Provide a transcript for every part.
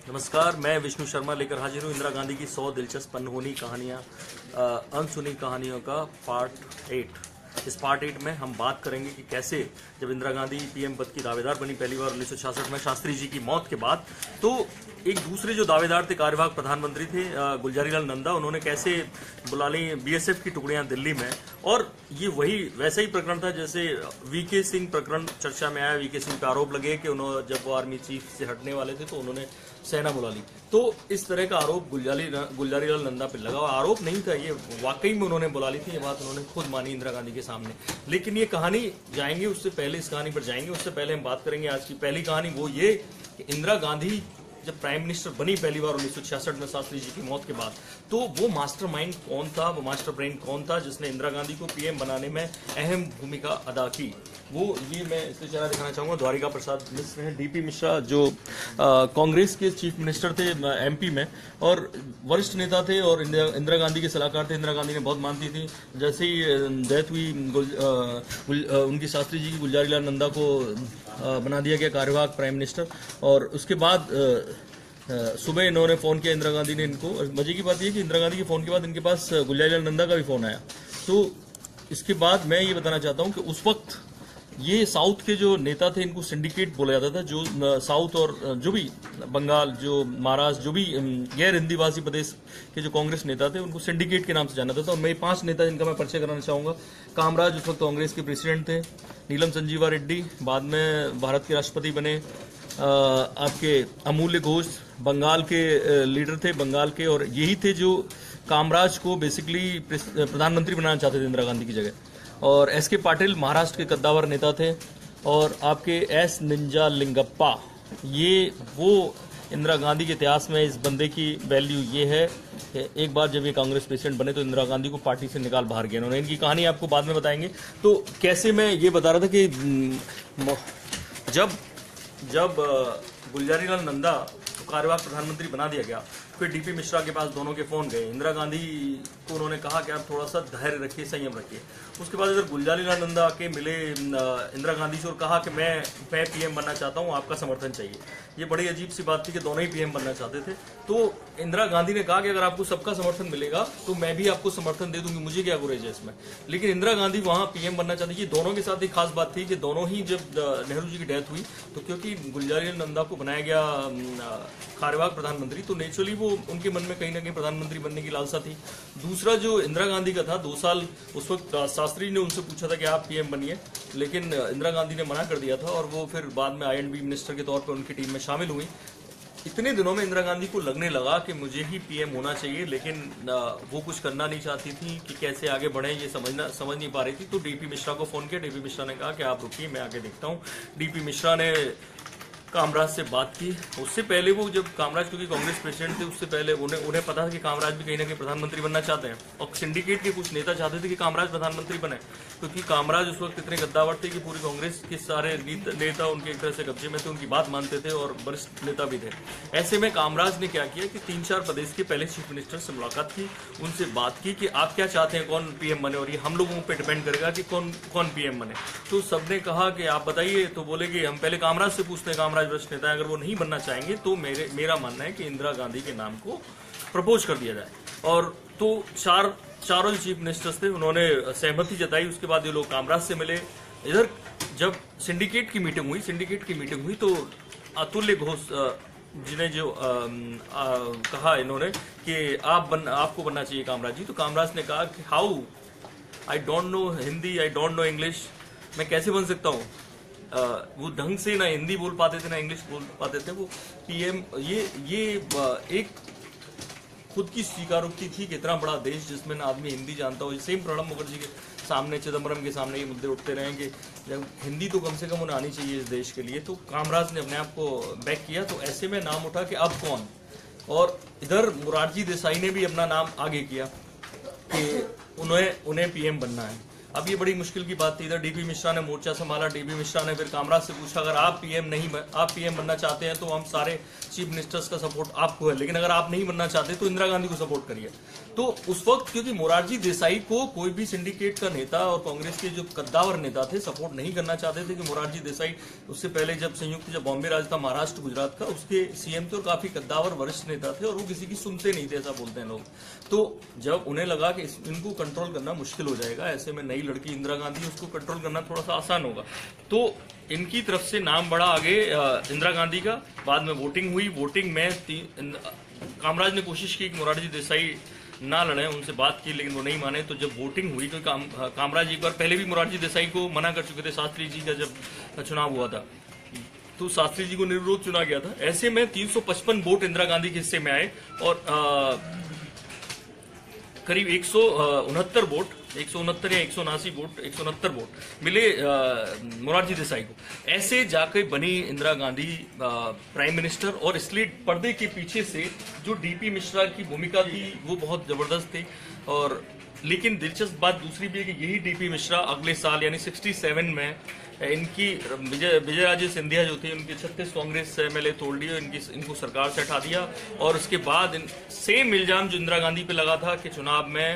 नमस्कार, मैं विष्णु शर्मा लेकर हाजिर हूँ इंदिरा गांधी की 100 दिलचस्प अनहोनी कहानियाँ, अनसुनी कहानियों का पार्ट 8। इस पार्ट 8 में हम बात करेंगे कि कैसे जब इंदिरा गांधी पीएम पद की दावेदार बनी पहली बार 1966 में शास्त्री जी की मौत के बाद, तो एक दूसरे जो दावेदार थे, कार्यवाहक प्रधानमंत्री थे गुलजारी लाल नंदा, उन्होंने कैसे बुला ली बीएसएफ की टुकड़ियां दिल्ली में। और ये वही वैसा ही प्रकरण था जैसे वीके सिंह प्रकरण चर्चा में आया। वीके सिंह पे आरोप लगे कि उन्होंने जब वो आर्मी चीफ से हटने वाले थे तो उन्होंने सेना बुला ली। तो इस तरह का आरोप गुलजारी लाल नंदा पे लगा। आरोप नहीं था, ये वाकई में उन्होंने बुला ली थी। ये बात उन्होंने खुद मानी इंदिरा गांधी के सामने। लेकिन ये कहानी जाएंगे, उससे पहले इस कहानी पर जाएंगे, उससे पहले हम बात करेंगे आज की पहली कहानी। वो ये कि इंदिरा गांधी जब प्राइम मिनिस्टर बनी पहली बार 1966 में शास्त्री जी की मौत के बाद, तो वो मास्टरमाइंड कौन था, वो मास्टर ब्रेन कौन था जिसने इंदिरा गांधी को पीएम बनाने में अहम भूमिका अदा की। वो ये मैं इससे चेहरा दिखाना चाहूंगा। द्वारिका प्रसाद मिश्र हैं, डीपी मिश्रा जो कांग्रेस के चीफ मिनिस्टर थे एमपी में और वरिष्ठ नेता थे और इंदिरा गांधी के सलाहकार थे। इंदिरा गांधी ने बहुत मानती थी। जैसे ही डेथ हुई उनकी शास्त्री जी की, गुलजारी लाल नंदा को बना दिया गया कार्यवाहक प्राइम मिनिस्टर। और उसके बाद सुबह इन्होंने फोन किया इंदिरा गांधी ने इनको। मजे की बात यह कि इंदिरा गांधी के फोन के बाद इनके पास गुलजारी लाल नंदा का भी फोन आया। तो इसके बाद मैं ये बताना चाहता हूं कि उस वक्त ये साउथ के जो नेता थे इनको सिंडिकेट बोला जाता था। जो साउथ और जो भी बंगाल, जो महाराष्ट्र, जो भी गैर हिंदी भाषी प्रदेश के जो कांग्रेस नेता थे उनको सिंडिकेट के नाम से जाना जाता था। और मैं 5 नेता जिनका मैं परिचय कराना चाहूंगा। कामराज उस वक्त कांग्रेस के प्रेसिडेंट थे। नीलम संजीवा रेड्डी बाद में भारत के राष्ट्रपति बने। आपके अमूल्य घोष बंगाल के लीडर थे, बंगाल के, और यही थे जो कामराज को बेसिकली प्रधानमंत्री बनाना चाहते थे इंदिरा गांधी की जगह। और एस.के. पाटिल महाराष्ट्र के कद्दावर नेता थे। और आपके एस. निंजालिंगप्पा, ये वो इंदिरा गांधी के इतिहास में इस बंदे की वैल्यू ये है कि एक बार जब ये कांग्रेस प्रेसिडेंट बने तो इंदिरा गांधी को पार्टी से निकाल बाहर गए उन्होंने। इनकी कहानी आपको बाद में बताएंगे। तो कैसे मैं ये बता रहा था कि जब गुलजारी लाल नंदा को कार्यवाहक प्रधानमंत्री बना दिया गया, फिर डीपी मिश्रा के पास दोनों के फोन गए। इंदिरा गांधी को उन्होंने कहा कि आप थोड़ा सा धैर्य रखिए, संयम रखिए। उसके बाद इधर गुलजारी लाल नंदा आके मिले इंदिरा गांधी से और कहा कि मैं पीएम बनना चाहता हूं, आपका समर्थन चाहिए। ये बड़ी अजीब सी बात थी कि दोनों ही पीएम बनना चाहते थे। तो इंदिरा गांधी ने कहा कि अगर आपको सबका समर्थन मिलेगा तो मैं भी आपको समर्थन दे दूंगी, मुझे क्या गुरेज है इसमें। लेकिन इंदिरा गांधी वहां पीएम बनना चाहती थी। दोनों के साथ एक खास बात थी कि दोनों ही जब नेहरू जी की डेथ हुई तो क्योंकि गुलजारी लाल नंदा को बनाया गया कार्यवाहक प्रधानमंत्री, तो नेचुरली वो उनके मन में कहीं ना कहीं प्रधानमंत्री बनने की लालसा थी। दूसरा जो इंदिरा गांधी का था, 2 साल उस वक्त शास्त्री ने उनसे पूछा था कि आप पीएम बनिए, लेकिन इंदिरा गांधी ने मना कर दिया था और वो फिर बाद में I&B मिनिस्टर के तौर पर उनकी टीम में शामिल हुई। इतने दिनों में इंदिरा गांधी को लगने लगा कि मुझे ही पीएम होना चाहिए, लेकिन वो कुछ करना नहीं चाहती थी कि कैसे आगे बढ़े, ये समझ नहीं पा रही थी। तो डीपी मिश्रा को फोन किया। डीपी मिश्रा ने कहा कि आप रुकिए, मैं आके देखता हूँ। डीपी मिश्रा ने कामराज से बात की। उससे पहले वो जब कामराज क्योंकि कांग्रेस प्रेसिडेंट थे, उससे पहले उन्हें पता था कि कामराज भी कहीं ना कहीं प्रधानमंत्री बनना चाहते हैं और सिंडिकेट के कुछ नेता चाहते थे कि कामराज प्रधानमंत्री बने, क्योंकि कामराज उस वक्त इतने गद्दावर थे कि पूरी कांग्रेस के सारे नेता उनके एक तरह से कब्जे में थे, उनकी बात मानते थे और वरिष्ठ नेता भी थे। ऐसे में कामराज ने क्या किया कि 3-4 प्रदेश के पहले चीफ मिनिस्टर से मुलाकात की, उनसे बात की कि आप क्या चाहते हैं, कौन पीएम बने, और ये हम लोगों पर डिपेंड करेगा कि कौन पीएम बने। तो सबने कहा कि आप बताइए। तो बोले कि हम पहले कामराज से पूछते हैं, कामराज वरिष्ठ नेता है, अगर वो नहीं बनना चाहेंगे तो मेरा मानना है कि इंदिरा गांधी के नाम को प्रपोज कर दिया जाए। और तो चारों चीफ मिनिस्टर्स थे, उन्होंने सहमति जताई। उसके बाद ये लोग कामराज से मिले। इधर जब सिंडिकेट की मीटिंग हुई तो अतुल्य घोष जिन्हें जो कहा इन्होंने कि आपको बनना चाहिए कामराज जी। तो कामराज ने कहा कि how, I don't know Hindi, I don't know English, मैं कैसे बन सकता हूँ। वो ढंग से ना हिंदी बोल पाते थे ना इंग्लिश बोल पाते थे। वो पीएम ये एक खुद की स्वीकारोक्ति थी कि इतना बड़ा देश जिसमें ना आदमी हिंदी जानता हो। सेम प्रणब मुखर्जी के सामने, चिदम्बरम के सामने ये मुद्दे उठते रहे कि जब हिंदी तो कम से कम उन्हें आनी चाहिए इस देश के लिए। तो कामराज ने अपने आप को बैक किया। तो ऐसे में नाम उठा कि अब कौन, और इधर मोरारजी देसाई ने भी अपना नाम आगे किया कि उन्हें पीएम बनना है। अब ये बड़ी मुश्किल की बात थी। इधर डीपी मिश्रा ने मोर्चा संभाला, डीपी मिश्रा ने फिर कामराज से पूछा अगर आप पीएम बनना चाहते हैं तो हम सारे चीफ मिनिस्टर्स का सपोर्ट आपको है, लेकिन अगर आप नहीं बनना चाहते तो इंदिरा गांधी को सपोर्ट करिए। तो उस वक्त क्योंकि मोरारजी देसाई को कोई भी सिंडिकेट का नेता और कांग्रेस के जो कद्दावर नेता थे सपोर्ट नहीं करना चाहते थे, कि मोरारजी देसाई उससे पहले जब बॉम्बे राज था महाराष्ट्र गुजरात का, उसके सीएम थे और काफी कद्दावर वरिष्ठ नेता थे और वो किसी की सुनते नहीं थे, ऐसा बोलते हैं लोग। तो जब उन्हें लगा कि इनको कंट्रोल करना मुश्किल हो जाएगा, ऐसे में नई लड़की इंदिरा गांधी, उसको कंट्रोल करना थोड़ा सा आसान होगा, तो इनकी तरफ से नाम बढ़ा आगे इंदिरा गांधी का। बाद में वोटिंग हुई, वोटिंग में कामराज ने कोशिश की कि मोरारजी देसाई ना लड़े, उनसे बात की लेकिन वो नहीं माने। तो जब वोटिंग हुई, क्योंकि कामराज एक बार पहले भी मोरारजी देसाई को मना कर चुके थे, शास्त्री जी का जब चुनाव हुआ था तो शास्त्री जी को निर्विरोध चुना गया था। ऐसे में 355 वोट इंदिरा गांधी के हिस्से में आए और करीब 169 वोट, 169 या 179 वोट, 169 वोट मिले मोरारजी देसाई को। ऐसे जाकर बनी इंदिरा गांधी प्राइम मिनिस्टर। और इसलिए पर्दे के पीछे से जो डीपी मिश्रा की भूमिका थी वो बहुत जबरदस्त थी। और लेकिन दिलचस्प बात दूसरी भी है कि यही डीपी मिश्रा अगले साल यानी 67 में इनकी विजयराजे सिंधिया जो थे उनके 36 कांग्रेस एमएलए तोड़ दिए, इनको सरकार से हटा दिया। और उसके बाद सेम इल्जाम जो इंदिरा गांधी पे लगा था कि चुनाव में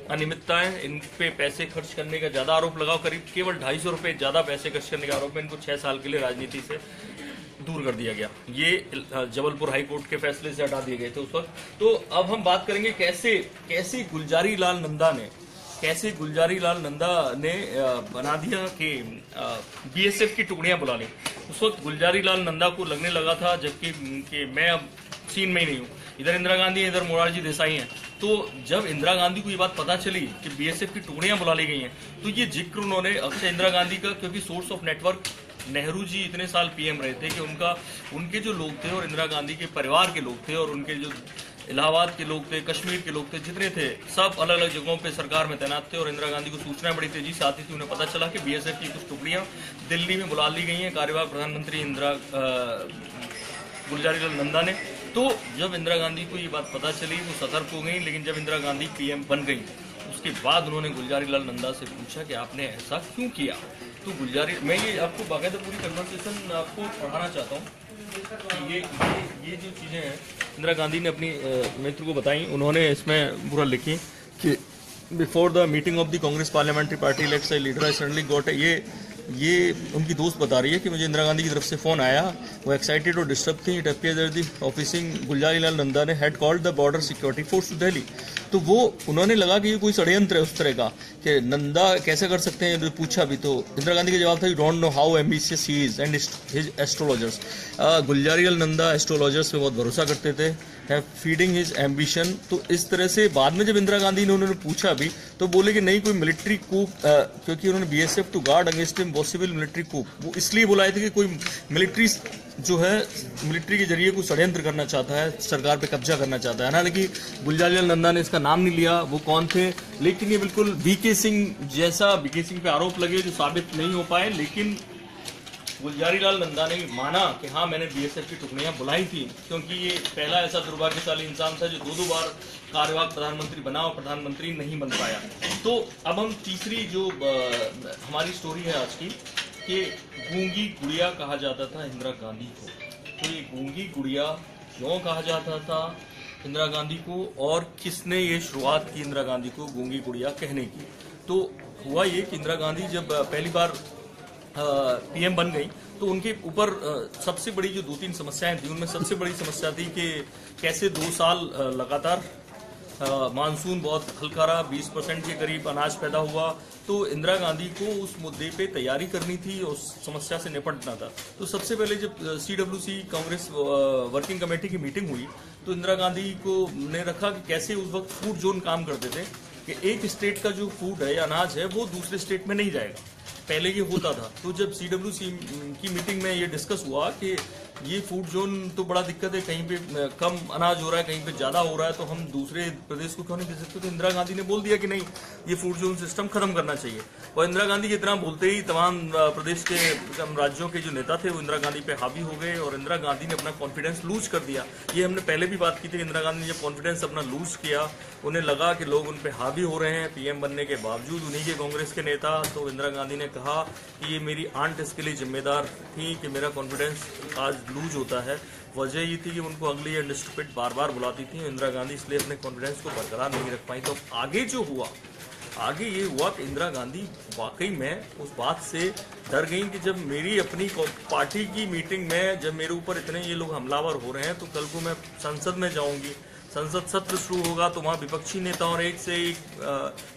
अनियमितताएं, इन पे पैसे खर्च करने का ज्यादा आरोप लगाओ, करीब केवल 250 रुपए ज्यादा पैसे खर्च करने का आरोप है, इनको 6 साल के लिए राजनीति से दूर कर दिया गया। ये जबलपुर हाई कोर्ट के फैसले से हटा दिए गए थे उस वक्त। तो अब हम बात करेंगे कैसे गुलजारी लाल नंदा ने बना दिया कि बीएसएफ की टुकड़ियां बुला ली। उस वक्त गुलजारी लाल नंदा को लगने लगा था जबकि कि मैं अब सीन में ही नहीं हूँ, इधर इंदिरा गांधी है, इधर मोरारजी देसाई हैं। तो जब इंदिरा गांधी को ये बात पता चली कि बीएसएफ की टुकड़ियां बुला ली गई हैं, तो ये जिक्र उन्होंने अक्षय इंदिरा गांधी का, क्योंकि source of network Nehru ji इतने साल पीएम रहे थे कि उनके जो लोग थे और इंदिरा गांधी के परिवार के लोग थे और उनके जो इलाहाबाद के लोग थे, कश्मीर के लोग थे, जितने थे सब अलग अलग जगहों पे सरकार में तैनात थे। और इंदिरा गांधी को सूचनाएं बड़ी तेजी से आती थी। उन्हें पता चला कि बीएसएफ की कुछ टुकड़ियां दिल्ली में बुला ली गई हैं कार्यवाहक प्रधानमंत्री गुलजारी लाल नंदा ने। तो जब इंदिरा गांधी को ये बात पता चली वो सतर्क हो गई, लेकिन जब इंदिरा गांधी पीएम बन गई उसके बाद उन्होंने गुलजारी लाल नंदा से पूछा कि आपने ऐसा क्यों किया। तो मैं ये आपको बाकायदा पूरी कन्वर्सेशन आपको पढ़ाना चाहता हूँ कि ये जो चीज़ें हैं इंदिरा गांधी ने अपनी मित्र को बताई। उन्होंने इसमें पूरा लिखी कि before the meeting of the Congress parliamentary party elects a leader I suddenly got ये उनकी दोस्त बता रही है कि मुझे इंदिरा गांधी की तरफ से फोन आया, वो एक्साइटेड और डिस्टर्ब थी। It appears that the officiating Gulzari Lal Nanda ने had called the border security force to Delhi. तो वो उन्होंने लगा कि ये कोई षड्यंत्र है उस तरह का कि नंदा कैसे कर सकते हैं, पूछा भी। तो इंदिरा गांधी का जवाब था, you don't know how ambitious he is and his astrologers. Gulzari Lal Nanda astrologers पे बहुत भरोसा करते थे, है फीडिंग हिज एम्बिशन। तो इस तरह से बाद में जब इंदिरा गांधी ने उन्होंने पूछा भी तो बोले कि नहीं कोई मिलिट्री कूप, क्योंकि उन्होंने BSF to guard against impossible military coup, वो इसलिए बुलाए थे कि कोई मिलिट्री जो है मिलिट्री के जरिए कोई षड्यंत्र करना चाहता है, सरकार पे कब्जा करना चाहता है। हालांकि गुलजारी लाल नंदा ने इसका नाम नहीं लिया वो कौन थे, लेकिन ये बिल्कुल वीके सिंह जैसा, वीके सिंह पे आरोप लगे जो साबित नहीं हो पाए, लेकिन गुलजारी लाल नंदा ने माना कि हाँ मैंने बीएसएफ की टुकड़ियां बुलाई थी, क्योंकि ये पहला ऐसा दुर्भाग्यशाली इंसान था जो दो बार कार्यवाहक प्रधानमंत्री बना और प्रधानमंत्री नहीं बन पाया। तो अब हम तीसरी जो हमारी स्टोरी है आज की कि गूंगी गुड़िया कहा जाता था इंदिरा गांधी को। तो ये गूंगी गुड़िया क्यों कहा जाता था इंदिरा गांधी को और किसने ये शुरुआत की इंदिरा गांधी को गूंगी गुड़िया कहने की। तो हुआ ये कि इंदिरा गांधी जब पहली बार पीएम बन गई तो उनके ऊपर सबसे बड़ी जो 2-3 समस्याएं थी उनमें सबसे बड़ी समस्या थी कि कैसे 2 साल लगातार मानसून बहुत हल्का रहा, 20% के करीब अनाज पैदा हुआ। तो इंदिरा गांधी को उस मुद्दे पे तैयारी करनी थी और उस समस्या से निपटना था। तो सबसे पहले जब CWC कांग्रेस वर्किंग कमेटी की मीटिंग हुई तो इंदिरा गांधी को ने रखा कि कैसे उस वक्त फूड जोन काम करते थे कि एक स्टेट का जो फूड है या अनाज है वो दूसरे स्टेट में नहीं जाएगा, पहले ये होता था। तो जब CWC की मीटिंग में ये डिस्कस हुआ कि ये फूड जोन तो बड़ा दिक्कत है, कहीं पे कम अनाज हो रहा है, कहीं पे ज्यादा हो रहा है, तो हम दूसरे प्रदेश को क्यों नहीं दे सकते? तो इंदिरा गांधी ने बोल दिया कि नहीं, ये फूड जोन सिस्टम खत्म करना चाहिए। और इंदिरा गांधी के इतना बोलते ही तमाम प्रदेश के राज्यों के जो नेता थे वो इंदिरा गांधी पे हावी हो गए और इंदिरा गांधी ने अपना कॉन्फिडेंस लूज कर दिया। ये हमने पहले भी बात की थी कि इंदिरा गांधी ने जब कॉन्फिडेंस अपना लूज किया, उन्हें लगा कि लोग उन पे हावी हो रहे हैं पीएम बनने के बावजूद, उन्हीं के कांग्रेस के नेता, तो इंदिरा गांधी ने कहा कि ये मेरी आंट इसके लिए जिम्मेदार थी कि मेरा कॉन्फिडेंस आज लूज होता है। वजह ये थी कि उनको अगली एंड स्टूपिड बार बार बुलाती थी इंदिरा गांधी, इसलिए अपने कॉन्फिडेंस को बरकरार नहीं रख पाई। तो आगे जो हुआ, आगे ये हुआ कि इंदिरा गांधी वाकई में उस बात से डर गई कि जब मेरी अपनी पार्टी की मीटिंग में जब मेरे ऊपर इतने ये लोग हमलावर हो रहे हैं, तो कल को मैं संसद में जाऊंगी, संसद सत्र शुरू होगा, तो वहाँ विपक्षी नेता और एक से एक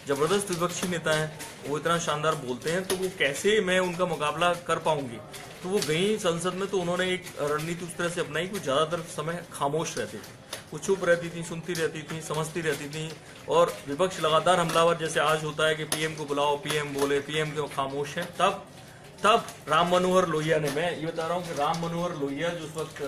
जबरदस्त विपक्षी नेता हैं, वो इतना शानदार बोलते हैं, तो वो कैसे मैं उनका मुकाबला कर पाऊंगी। तो वो गई संसद में, तो उन्होंने एक रणनीति उस तरह से अपनाई कि ज्यादातर समय खामोश रहती थी, वो चुप रहती थी, सुनती रहती थी, समझती रहती थी, और विपक्ष लगातार हमलावर जैसे आज होता है कि पीएम को बुलाओ, पीएम बोले, पीएम क्यों खामोश है। तब राम मनोहर लोहिया ने, मैं ये बता रहा हूँ कि राम मनोहर लोहिया जो उस वक्त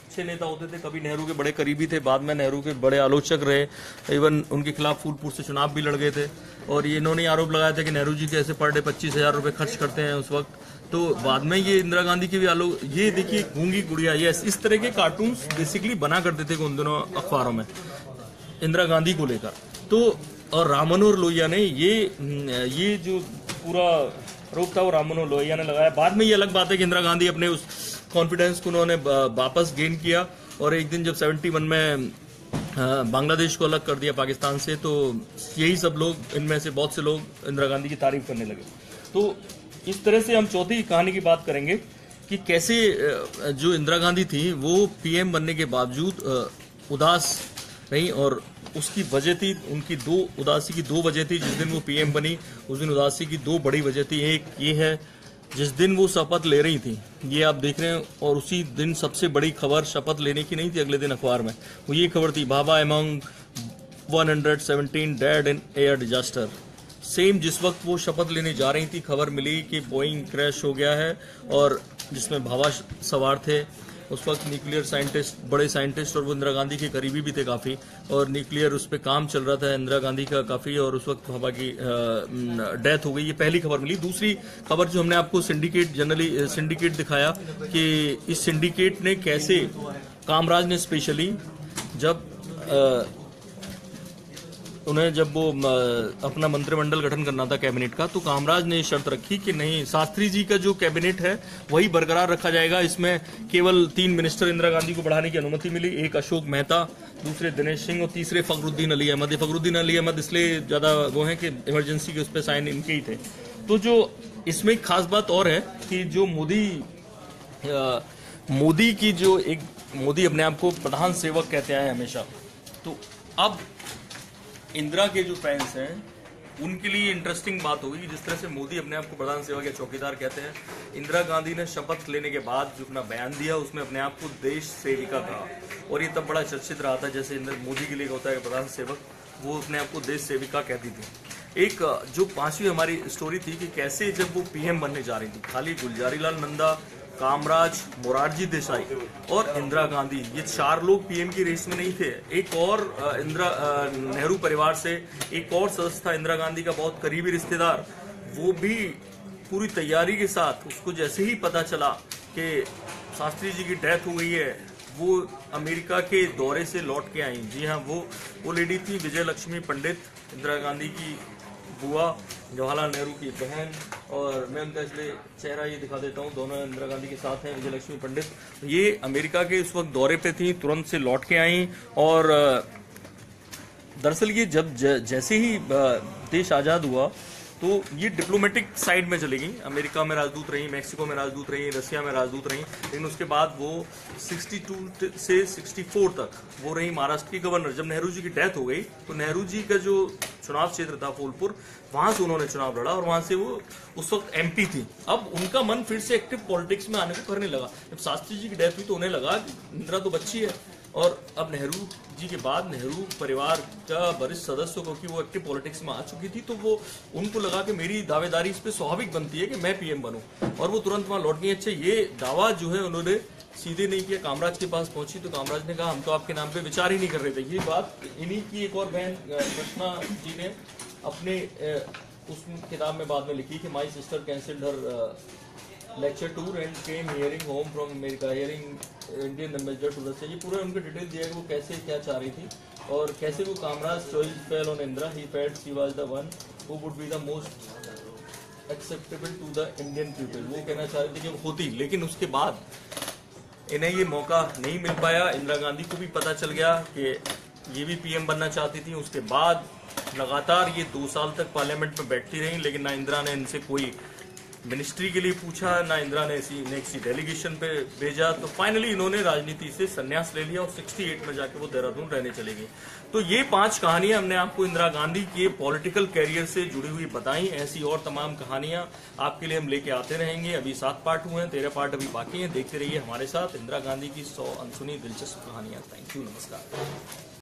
अच्छे नेता होते थे, कभी नेहरू के बड़े करीबी थे, बाद में नेहरू के बड़े आलोचक रहे, इवन उनके खिलाफ फूलपुर से चुनाव भी लड़ गए थे, और ये इन्होंने आरोप लगाया था कि नेहरू जी कैसे पर डे 25,000 रुपए खर्च करते हैं उस वक्त। तो बाद में ये इंदिरा गांधी की भी ये देखिए गूंगी गुड़िया, ये इस तरह के कार्टून्स बेसिकली बना करते थे उन दिनों अखबारों में इंदिरा गांधी को लेकर। तो और राम मनोहर लोहिया ने ये जो पूरा आरोप था वो राम मनोहर लोहिया ने लगाया। बाद में ये अलग बात है कि इंदिरा गांधी अपने उस कॉन्फिडेंस को उन्होंने वापस गेन किया, और एक दिन जब 71 में बांग्लादेश को अलग कर दिया पाकिस्तान से, तो यही सब लोग, इनमें से बहुत से लोग इंदिरा गांधी की तारीफ करने लगे। तो इस तरह से हम चौथी कहानी की बात करेंगे कि कैसे जो इंदिरा गांधी थी वो पीएम बनने के बावजूद उदास रही, और उसकी वजह थी उनकी उदासी की दो वजह थी। जिस दिन वो पीएम बनी उस दिन उदासी की दो बड़ी वजह थी। एक ये है जिस दिन वो शपथ ले रही थी, ये आप देख रहे हैं, और उसी दिन सबसे बड़ी खबर शपथ लेने की नहीं थी अगले दिन अखबार में, वो ये खबर थी, Bhabha among 117 dead in air disaster. Same जिस वक्त वो शपथ लेने जा रही थी खबर मिली कि बोइंग क्रैश हो गया है, और जिसमें भाभा सवार थे। उस वक्त न्यूक्लियर साइंटिस्ट, बड़े साइंटिस्ट, और वो इंदिरा गांधी के करीबी भी थे काफी, और न्यूक्लियर उस पर काम चल रहा था इंदिरा गांधी का काफी, और उस वक्त भाभा की डेथ हो गई। ये पहली खबर मिली। दूसरी खबर जो हमने आपको सिंडिकेट दिखाया कि इस सिंडिकेट ने कैसे, कामराज ने स्पेशली जब वो अपना मंत्रिमंडल गठन करना था कैबिनेट का, तो कामराज ने शर्त रखी कि नहीं, शास्त्री जी का जो कैबिनेट है वही बरकरार रखा जाएगा। इसमें केवल 3 मिनिस्टर इंदिरा गांधी को बढ़ाने की अनुमति मिली, एक अशोक मेहता, दूसरे दिनेश सिंह, और तीसरे फखरुद्दीन अली अहमद। ये फखरुद्दीन अली अहमद इसलिए ज्यादा वो है कि इमरजेंसी के उस पर साइन इनके ही थे। तो जो इसमें एक खास बात और है कि जो मोदी की जो एक, मोदी अपने आप को प्रधान सेवक कहते आए हमेशा, तो अब इंदिरा के जो फैंस हैं उनके लिए इंटरेस्टिंग बात होगी कि जिस तरह से मोदी अपने आप को प्रधान सेवक या चौकीदार कहते हैं, इंदिरा गांधी ने शपथ लेने के बाद जो अपना बयान दिया उसमें अपने आप को देश सेविका कहा, और ये तब बड़ा चर्चित रहा था। जैसे मोदी के लिए होता है प्रधान सेवक, वो अपने आप को देश सेविका कहती थी। एक जो 5वीं हमारी स्टोरी थी कि कैसे जब वो पीएम बनने जा रही थी, खाली गुलजारीलाल नंदा, कामराज, मोरारजी देसाई और इंदिरा गांधी, ये 4 लोग पीएम की रेस में नहीं थे। एक और नेहरू परिवार से एक और सदस्य था इंदिरा गांधी का बहुत करीबी रिश्तेदार, वो भी पूरी तैयारी के साथ, उसको जैसे ही पता चला कि शास्त्री जी की डेथ हो गई है, वो अमेरिका के दौरे से लौट के आई। जी हाँ, वो लेडी थी विजय लक्ष्मी पंडित, इंदिरा गांधी की बुआ, जवाहरलाल नेहरू की बहन, और मैं उनका इसलिए चेहरा ये दिखा देता हूँ, दोनों इंदिरा गांधी के साथ हैं, विजय लक्ष्मी पंडित। ये अमेरिका के उस वक्त दौरे पे थी, तुरंत से लौट के आई, और दरअसल ये जब जैसे ही देश आजाद हुआ तो ये डिप्लोमेटिक साइड में चली गई। अमेरिका में राजदूत रही, मैक्सिको में राजदूत रही, रसिया में राजदूत रही, लेकिन उसके बाद वो 62 से 64 तक वो रही महाराष्ट्र की गवर्नर। जब नेहरू जी की डेथ हो गई तो नेहरू जी का जो चुनाव क्षेत्र था फूलपुर, वहां से उन्होंने चुनाव लड़ा, और वहां से वो उस वक्त एमपी थी। अब उनका मन फिर से एक्टिव पॉलिटिक्स में आने को करने लगा। जब शास्त्री जी की डेथ हुई तो उन्हें लगा कि इंदिरा तो बच्ची है, और अब नेहरू जी के बाद नेहरू परिवार का वरिष्ठ सदस्य, क्योंकि वो एक्टिव पॉलिटिक्स में आ चुकी थी, तो वो उनको लगा कि मेरी दावेदारी इस पे स्वाभाविक बनती है कि मैं पीएम बनूं, और वो तुरंत वहां लौट गई। अच्छा, ये दावा जो है उन्होंने सीधे नहीं किया, कामराज के पास पहुंची तो कामराज ने कहा हम तो आपके नाम पे विचार ही नहीं कर रहे थे। ये बात इन्हीं की एक और बहन कृष्णा जी ने अपने उस किताब में बाद में लिखी कि my sister cancelled her lecture tour and came hearing home from America hearing Indian ambassador to Russia. ये पूरा उनके डिटेल दिया है वो कैसे क्या चाह रही थी और कैसे वो Kamaraj choice fell on Indira, he felt she was the one who would be the most acceptable to the Indian people. वो कहना चाह रही थी कि वो होती, लेकिन उसके बाद इन्हें ये मौका नहीं मिल पाया। इंदिरा गांधी को भी पता चल गया कि ये भी पीएम बनना चाहती थी। उसके बाद लगातार ये 2 साल तक पार्लियामेंट में बैठती रही, लेकिन ना इंदिरा ने इनसे कोई मिनिस्ट्री के लिए पूछा, ना इंदिरा ने किसी डेलीगेशन पे भेजा। तो फाइनली इन्होंने राजनीति से संन्यास ले लिया और 68 में जाके वो देहरादून रहने चले गए। तो ये 5 कहानियां हमने आपको इंदिरा गांधी के पॉलिटिकल कैरियर से जुड़ी हुई बताई। ऐसी और तमाम कहानियां आपके लिए हम लेके आते रहेंगे। अभी 7 पार्ट हुए हैं, 13 पार्ट अभी बाकी हैं। देखते रहिए हमारे साथ इंदिरा गांधी की 100 अनसुनी दिलचस्प कहानियां। थैंक यू, नमस्कार।